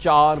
4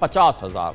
50,000,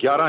11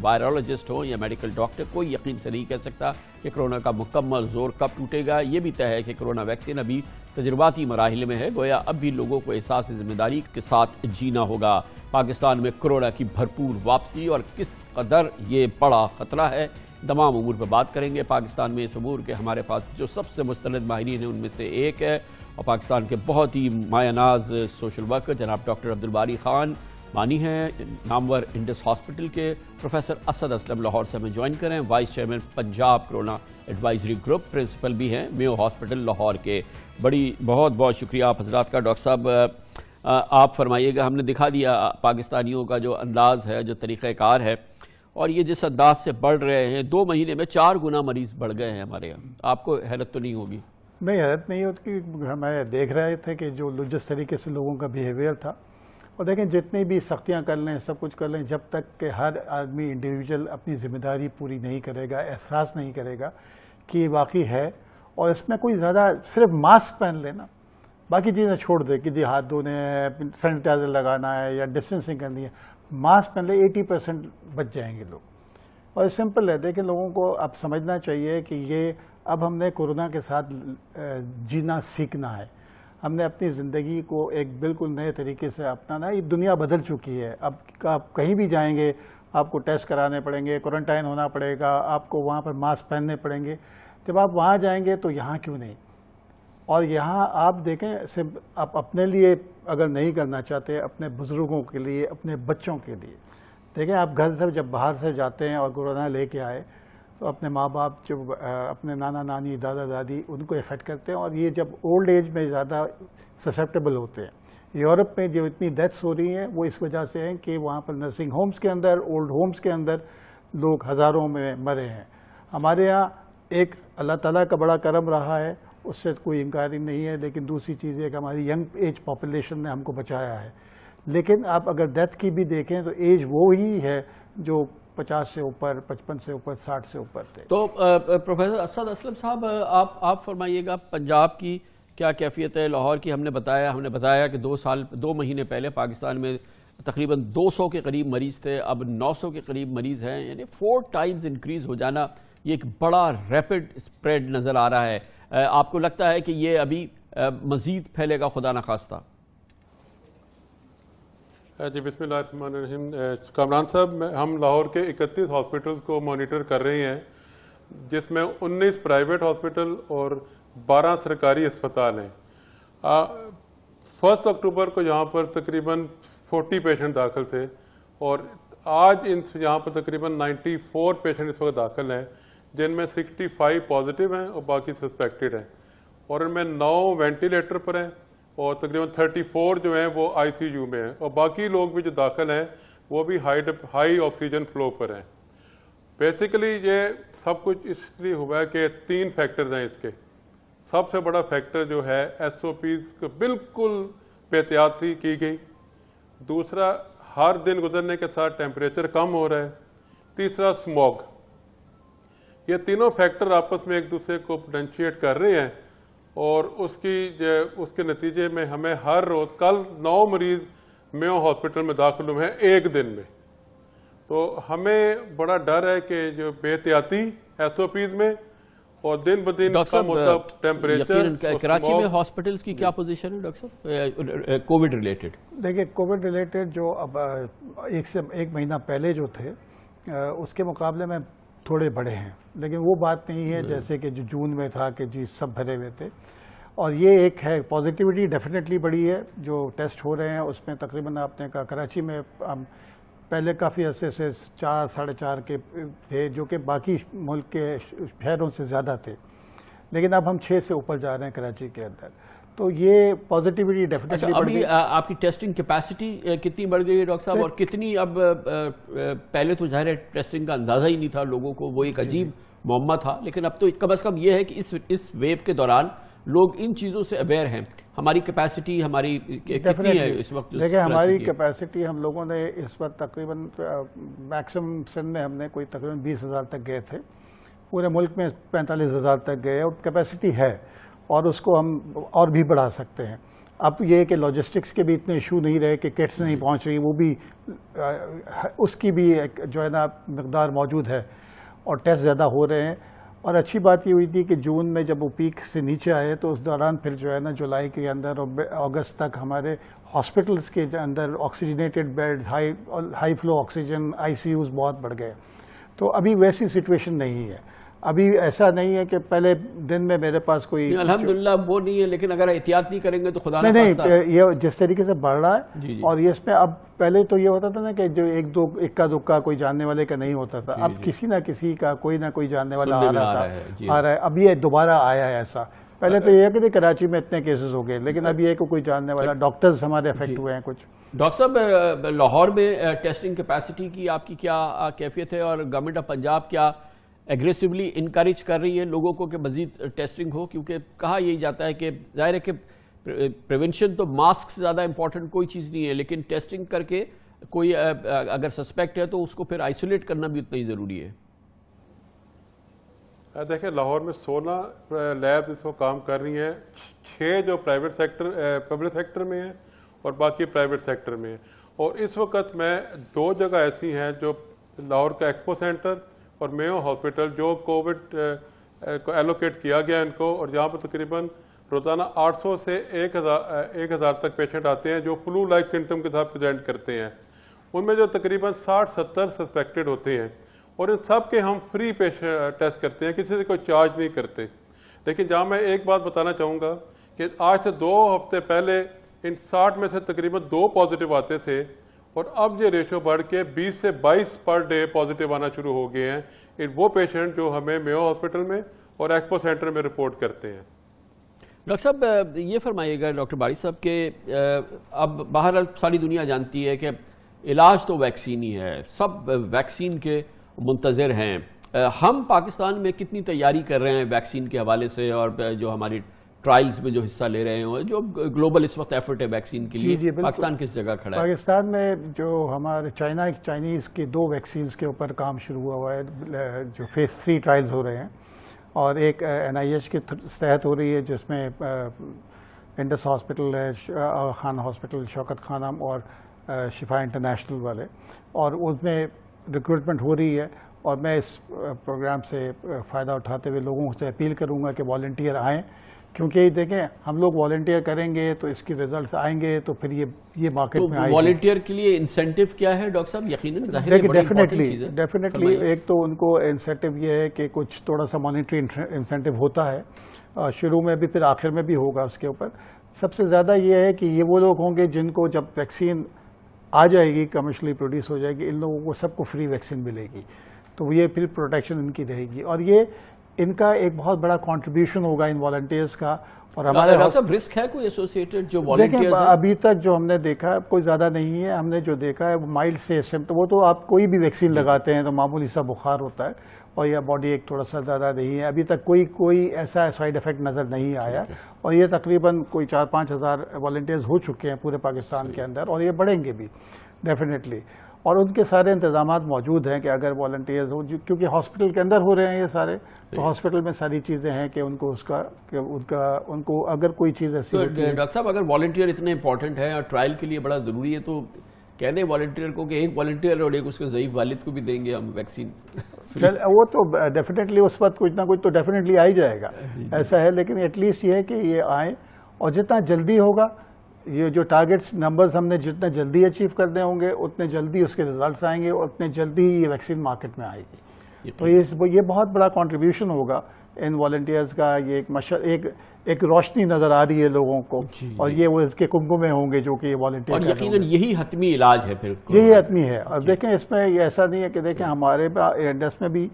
virologist ہوں یا medical doctor, کوئی یقین سے نہیں کہہ سکتا کہ کرونا کا مکمل زور کب ٹوٹے گا۔ یہ بھی طے ہے کہ کرونا ویکسین ابھی تجرباتی مراحل میں ہے، گویا اب بھی لوگوں کو احساس ذمہ داری کے ساتھ جینا ہوگا۔ پاکستان میں کرونا کی بھرپور واپسی اور کس قدر یہ بڑا خطرہ ہے، تمام امور پر بات کریں گے۔ پاکستان میں اس امور کے ہمارے پاس جو سب سے مستند ماہرین ہیں ان میں سے ایک ہے اور پاکستان کے بہت ہی مایہ ناز سوشل ورکر جناب ڈاکٹر عبدالباری خان مانی ہیں، نامور انڈس ہاسپٹل کے۔ پروفیسر اسد اسلم لاہور سے ہمیں جوائن کریں، vice chairman Punjab corona advisory group, principal بھی ہیں میو ہاسپٹل لاہور کے۔ بہت بہت شکریہ آپ حضرات کا۔ ڈاکٹر صاحب آپ فرمائیے گا، ہم نے دکھا دیا پاکستانیوں کا جو انداز ہے، جو طریقہ کار ہے، اور یہ جس انداز سے بڑھ رہے ہیں، 2 مہینے میں 4 گنا مریض بڑھ گئے ہیں ہمارے یہاں، آپ کو حیرت تو نہیں ہوگی؟ نہیں، حیرت نہیں ہوتی، ہمیں دیکھ رہے تھے کہ جو جس طریقے سے لوگوں کا بیہیویئر تھا، اور دیکھیں جتنی بھی سختیاں کر لیں، سب کچھ کر لیں، جب تک کہ ہر آدمی انڈیویجول اپنی ذمہ داری پوری نہیں کرے گا، احساس نہیں کرے گا کہ یہ واقعی ہے، اور اس میں کوئی زیادہ صرف ماسک پہن لینا، باقی چیزیں چھوڑ دے کہ جی ہاتھ دھونے ہیں، سینیٹائزر لگانا ہے یا ڈسٹینسنگ کرنی ہے، ماسک پہن لے 80% بچ جائیں گے لوگ۔ اور سمپل ہے، دیکھیں لوگوں کو اب سمجھنا چاہیے کہ یہ اب ہم نے کورونا کے ساتھ جینا سیکھنا ہے، ہم نے اپنی زندگی کو ایک بالکل نئے طریقے سے اپنانا ہے۔ یہ دنیا بدل چکی ہے، اب آپ کہیں بھی جائیں گے آپ کو ٹیسٹ کرانے پڑیں گے، کوارنٹائن ہونا پڑے گا، آپ کو وہاں پر ماسک پہننے پڑیں گے۔ جب آپ وہاں جائیں گے تو یہاں کیوں نہیں؟ اور یہاں آپ دیکھیں صرف آپ اپنے لیے اگر نہیں کرنا چاہتے، اپنے بزرگوں کے لیے، اپنے بچوں کے لیے، دیکھیں آپ گھر سے جب باہر سے جاتے ہیں اور کورونا لے کے آئے تو اپنے ماں باپ، جب اپنے نانا نانی، دادا دادی، ان کو افیکٹ کرتے ہیں، اور یہ جب اولڈ ایج میں زیادہ سسیپٹیبل ہوتے ہیں۔ یورپ میں جو اتنی ڈیتھس ہو رہی ہیں وہ اس وجہ سے ہیں کہ وہاں پر نرسنگ ہومز کے اندر، اولڈ ہومز کے اندر لوگ ہزاروں میں مرے ہیں۔ ہمارے ہاں ایک اللہ تعالیٰ کا بڑا کرم رہا ہے، اس سے کوئی انکاری نہیں ہے، لیکن دوسری چیز ہے کہ ہماری ینگ ایج پاپولیشن نے ہم کو بچایا ہے۔ لیکن آپ اگر ڈیتھ کی بھی دیکھیں تو ایج وہی ہے جو 50 سے اوپر، 55 سے اوپر، 60 سے اوپر تھے۔ تو پروفیسر اسد اسلم صاحب آپ فرمائیے گا، پنجاب کی کیا کیفیت ہے؟ لاہور کی ہم نے بتایا کہ 2 مہینے پہلے پاکستان میں تقریباً 200 کے قریب مریض تھے، اب 900 کے قریب مریض ہیں، یعنی 4 ٹائمز انکریز ہو جانا، یہ ایک بڑا ریپڈ اسپریڈ نظر آ رہا ہے۔ آپ کو لگتا ہے کہ یہ ابھی مزید پھیلے گا خدا نخواستہ؟ جی بسم اللہ الرحمن الرحیم۔ کامران صاحب، ہم لاہور کے 31 ہاسپٹلز کو مانیٹر کر رہے ہیں، جس میں 19 پرائیویٹ ہاسپٹل اور 12 سرکاری اسپتال ہیں۔ 1 اکتوبر کو یہاں پر تقریباً 40 پیشنٹ داخل تھے، اور آج یہاں پر تقریباً 94 پیشنٹ اس وقت داخل ہیں، جن میں 65 پازیٹیو ہیں اور باقی سسپیکٹڈ ہیں، اور ان میں 9 وینٹیلیٹر پر ہیں، اور تقریباً 34 جو ہیں وہ ICU میں ہیں، اور باقی لوگ بھی جو داخل ہیں وہ بھی ہائی آکسیجن فلو پر ہیں۔ بیسیکلی یہ سب کچھ اس لیے ہوا ہے کہ 3 فیکٹرز ہیں اس کے۔ سب سے بڑا فیکٹر جو ہے SOPs کو بالکل بے احتیاطی کی گئی، دوسرا ہر دن گزرنے کے ساتھ ٹیمپریچر کم ہو رہا ہے، تیسرا اسموگ۔ یہ تینوں فیکٹر آپس میں ایک دوسرے کو پوٹینشیٹ کر رہے ہیں، اور اس کے نتیجے میں ہمیں ہر روز، کل 9 مریض میو ہاسپٹل میں داخل ہوئے ہیں ایک دن میں، تو ہمیں بڑا ڈر ہے کہ جو بے احتیاطی SOPs میں اور دن بدن کم ہوتا ٹیمپریچر۔ کراچی میں ہاسپٹلز کی کیا پوزیشن ہے ڈاکٹر صاحب کووڈ ریلیٹڈ؟ دیکھیں کووڈ ریلیٹڈ جو اب 1 مہینہ پہلے جو تھے اس کے مقابلے میں تھوڑے بڑے ہیں، لیکن وہ بات نہیں ہے جیسے کہ جو جون میں تھا کہ جی سب بھرے ہوئے تھے۔ اور یہ ایک ہے پازیٹیوٹی ڈیفینیٹلی بڑی ہے، جو ٹیسٹ ہو رہے ہیں اس میں تقریباً آپ نے کہا کراچی میں پہلے کافی عرصے سے 4 ساڑھے 4 کے تھے، جو کہ باقی ملک کے شہروں سے زیادہ تھے، لیکن اب ہم 6 سے اوپر جا رہے ہیں کراچی کے اندر، تو یہ پازیٹیوٹی ڈیفینیٹلی بڑھ گئی۔ آپ کی ٹیسٹنگ کیپیسٹی کتنی بڑھ گئی ہے ڈاکٹر صاحب، اور کتنی اب پہلے تو ظاہر ہے ٹیسٹنگ کا اندازہ ہی نہیں تھا لوگوں کو، وہ ایک عجیب معمہ تھا، لیکن اب تو کم از کم یہ ہے کہ اس ویو کے دوران لوگ ان چیزوں سے اویئر ہیں۔ ہماری کیپیسٹی ہماری کتنی ہے اس وقت؟ دیکھیں ہماری کیپیسٹی، ہم لوگوں نے اس وقت تقریباً میکسیمم سن میں ہم نے کوئی تقریباً 20,000 تک گئے تھے، پورے ملک میں 45,000 تک گئے، اور کیپیسٹی ہے، اور اس کو ہم اور بھی بڑھا سکتے ہیں۔ اب یہ کہ لاجسٹکس کے بھی اتنے ایشو نہیں رہے کہ کٹس نہیں پہنچ رہی، وہ بھی اس کی بھی ایک جو ہے نا مقدار موجود ہے اور ٹیسٹ زیادہ ہو رہے ہیں. اور اچھی بات یہ ہوئی تھی کہ جون میں جب وہ پیک سے نیچے آئے تو اس دوران پھر جو ہے نا جولائی کے اندر اور اگست تک ہمارے ہاسپٹلس کے اندر oxygenated bed, high flow oxygen, I C Us بہت بڑھ گئے. تو ابھی ویسی سچویشن نہیں ہے. ابھی ایسا نہیں ہے کہ پہلے دن میں میرے پاس کوئی الحمدللہ وہ نہیں ہے، لیکن اگر احتیاط نہیں کریں گے تو خدا نہیں، یہ جس طریقے سے بڑھ رہا ہے اور یہ اس میں اب پہلے تو یہ ہوتا تھا نا کہ جو اکا دکا کوئی جاننے والے کا نہیں ہوتا تھا، اب کسی نہ کسی کا کوئی نہ کوئی جاننے والا آ رہا ہے. اب یہ دوبارہ آیا ہے ایسا. پہلے تو یہ کہ کراچی میں اتنے کیسز ہو گئے، لیکن اب یہ کہ کوئی جاننے والا، ڈاکٹرز ہمارے افیکٹ ہوئے ہیں کچھ. ڈاکٹر صاحب لاہور میں ٹیسٹنگ کیپیسٹی کی آپ کی کیا کیفیت ہے، اور گورنمنٹ آف پنجاب کیا ایگریسولی انکریج کر رہی ہے لوگوں کو کہ مزید ٹیسٹنگ ہو؟ کیونکہ کہا یہی جاتا ہے کہ ظاہر ہے کہ پریونشن تو ماسک سے زیادہ امپورٹنٹ کوئی چیز نہیں ہے، لیکن ٹیسٹنگ کر کے کوئی اگر سسپیکٹ ہے تو اس کو پھر آئسولیٹ کرنا بھی اتنا ہی ضروری ہے. دیکھیں لاہور میں 16 لیبز اس وقت کام کر رہی ہیں، 6 جو پرائیویٹ سیکٹر پبلک سیکٹر میں ہیں اور باقی پرائیویٹ سیکٹر میں ہیں. اور اس وقت میں 2 جگہ ایسی ہیں جو لاہور کا ایکسپو سینٹر اور میو ہاسپٹل جو کووڈ کو ایلوکیٹ کیا گیا ان کو، اور جہاں پر تقریباً روزانہ 800 سے 1000 تک پیشنٹ آتے ہیں جو فلو لائک سمٹم کے ساتھ پریزنٹ کرتے ہیں. ان میں جو تقریباً 60-70 سسپیکٹڈ ہوتے ہیں اور ان سب کے ہم فری ٹیسٹ کرتے ہیں، کسی سے کوئی چارج نہیں کرتے. لیکن جہاں میں ایک بات بتانا چاہوں گا کہ آج سے 2 ہفتے پہلے ان 60 میں سے تقریباً 2 پازیٹیو آتے تھے، اور اب یہ ریشو بڑھ کے 20 سے 22 پر ڈے پازیٹیو آنا شروع ہو گئے ہیں وہ پیشنٹ جو ہمیں میو ہاسپٹل میں اور ایکسپو سینٹر میں رپورٹ کرتے ہیں. ڈاکٹر صاحب یہ فرمائیے گا ڈاکٹر باری صاحب کہ اب بہرحال ساری دنیا جانتی ہے کہ علاج تو ویکسین ہی ہے، سب ویکسین کے منتظر ہیں. ہم پاکستان میں کتنی تیاری کر رہے ہیں ویکسین کے حوالے سے، اور جو ہماری ٹرائلز میں جو حصہ لے رہے ہیں، جو گلوبل اس وقت ایفرٹ ہے ویکسین کے لیے، پاکستان کس جگہ کھڑا ہے؟ پاکستان میں جو ہمارے چائنیز کے 2 ویکسینز کے اوپر کام شروع ہوا ہے، جو فیز 3 ٹرائلز ہو رہے ہیں، اور ایک NIH کے تحت ہو رہی ہے جس میں انڈس ہاسپٹل ہے، خان ہاسپٹل، شوکت خانم اور شفا انٹرنیشنل والے، اور اس میں ریکروٹمنٹ ہو رہی ہے. اور میں اس پروگرام سے فائدہ اٹھاتے ہوئے لوگوں سے اپیل کروں گا کہ والنٹیئر آئیں، کیونکہ دیکھیں ہم لوگ والنٹیئر کریں گے تو اس کی ریزلٹس آئیں گے تو پھر یہ مارکیٹ میں آئے گی. والنٹیئر کے لیے انسینٹیو کیا ہے ڈاکٹر صاحب؟ یقیناً ڈیفینیٹلی ایک تو ان کو انسینٹیو یہ ہے کہ کچھ تھوڑا سا مانیٹری انسینٹیو ہوتا ہے شروع میں بھی، پھر آخر میں بھی ہوگا اس کے اوپر. سب سے زیادہ یہ ہے کہ یہ وہ لوگ ہوں گے جن کو جب ویکسین آ جائے گی، کمرشلی پروڈیوس ہو جائے گی، ان لوگوں کو سب کو فری ویکسین ملے گی، تو یہ پھر پروٹیکشن ان کی رہے گی. اور یہ ان کا ایک بہت بڑا کنٹریبیوشن ہوگا ان والنٹیئرز کا. اور ہمارے رسک ہے کوئی ایسوسیٹڈ جو والنٹیئرز ہیں؟ ابھی تک جو ہم نے دیکھا کوئی زیادہ نہیں ہے. ہم نے جو دیکھا ہے وہ مائلڈ سے سمپٹم، وہ تو آپ کوئی بھی ویکسین لگاتے ہیں تو معمولی سا بخار ہوتا ہے اور یا باڈی ایک تھوڑا سا زیادہ نہیں ہے. ابھی تک کوئی ایسا سائیڈ افیکٹ نظر نہیں آیا. اور یہ تقریباً کوئی 4-5 ہزار والنٹیئرز ہو چکے ہیں پورے پاکستان کے اندر، اور یہ بڑھیں گے بھی ڈیفینیٹلی. اور ان کے سارے انتظامات موجود ہیں کہ اگر والنٹیئرز ہو، کیونکہ ہاسپٹل کے اندر ہو رہے ہیں یہ سارے، تو ہاسپٹل میں ساری چیزیں ہیں کہ ان کو اگر کوئی چیز ایسی ہوتی ہے. ڈاکٹر صاحب اگر والنٹیئر اتنے امپورٹنٹ ہے اور ٹرائل کے لیے بڑا ضروری ہے، تو کہہ دیں والنٹیئر کو کہ ایک والنٹیئر اور ایک اس کے ضعیف والد کو بھی دیں گے ہم ویکسین. وہ تو ڈیفینیٹلی اس وقت کچھ نہ کچھ تو ڈیفینیٹلی آ ہی جائے گا، ایسا ہے. لیکن ایٹ لیسٹ یہ ہے کہ یہ آئیں، اور جتنا جلدی ہوگا یہ جو ٹارگیٹس نمبرز ہم نے جتنا جلدی اچیو کرنے ہوں گے اتنے جلدی اس کے ریزلٹس آئیں گے اور اتنے جلدی یہ ویکسین مارکیٹ میں آئے گی. تو یہ بہت بڑا کنٹریبیوشن ہوگا ان والنٹیئرز کا. یہ ایک روشنی نظر آ رہی ہے لوگوں کو، اور یہ وہ اس کے کنبوں میں ہوں گے جو کہ یہ والنٹیئر، اور یقیناً یہی حتمی علاج ہے. پھر یہی حتمی ہے. اور دیکھیں اس میں یہ ایسا نہیں ہے کہ دیکھیں ہمارے انڈس میں بھی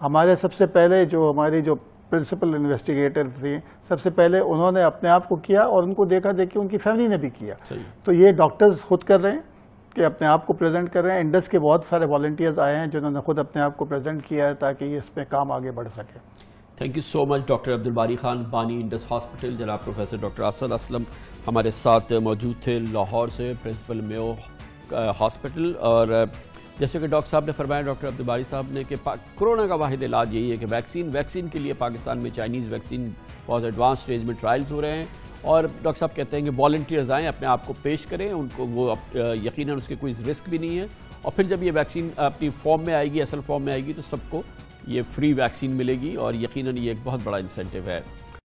ہمارے سب سے پہلے جو ہماری جو پرنسپل انویسٹیگیٹر تھے، سب سے پہلے انہوں نے اپنے آپ کو کیا اور ان کو دیکھا دیکھی ان کی فیملی نے بھی کیا. تو یہ ڈاکٹرز خود کر رہے ہیں کہ اپنے آپ کو پریزنٹ کر رہے ہیں. انڈس کے بہت سارے والنٹیئرز آئے ہیں جنہوں نے خود اپنے آپ کو پریزنٹ کیا ہے تاکہ اس پہ کام آگے بڑھ سکے. Thank you so much doctor Abdul Bari Khan, بانی انڈس ہاسپٹل. جناب پروفیسر ڈاکٹر اسد اسلم ہمارے ساتھ موجود تھے لاہور سے، پرنسپل میو ہاسپٹل. اور جیسے کہ ڈاکٹر صاحب نے فرمایا، ڈاکٹر عبدالباری صاحب نے، کہ کورونا کا واحد علاج یہی ہے کہ ویکسین کے لیے پاکستان میں چائنیز ویکسین بہت ایڈوانس سٹیج میں ٹرائلز ہو رہے ہیں، اور ڈاکٹر صاحب کہتے ہیں کہ والنٹیئرز آئیں، اپنے آپ کو پیش کریں، ان کو وہ یقیناً اس کے کوئی رسک بھی نہیں ہے، اور پھر جب یہ ویکسین اپنی فارم میں آئے گی، اصل فارم میں آئے گی، تو سب کو یہ فری ویکسین ملے گی، اور یقیناً یہ ایک بہت بڑا انسینٹیو ہے۔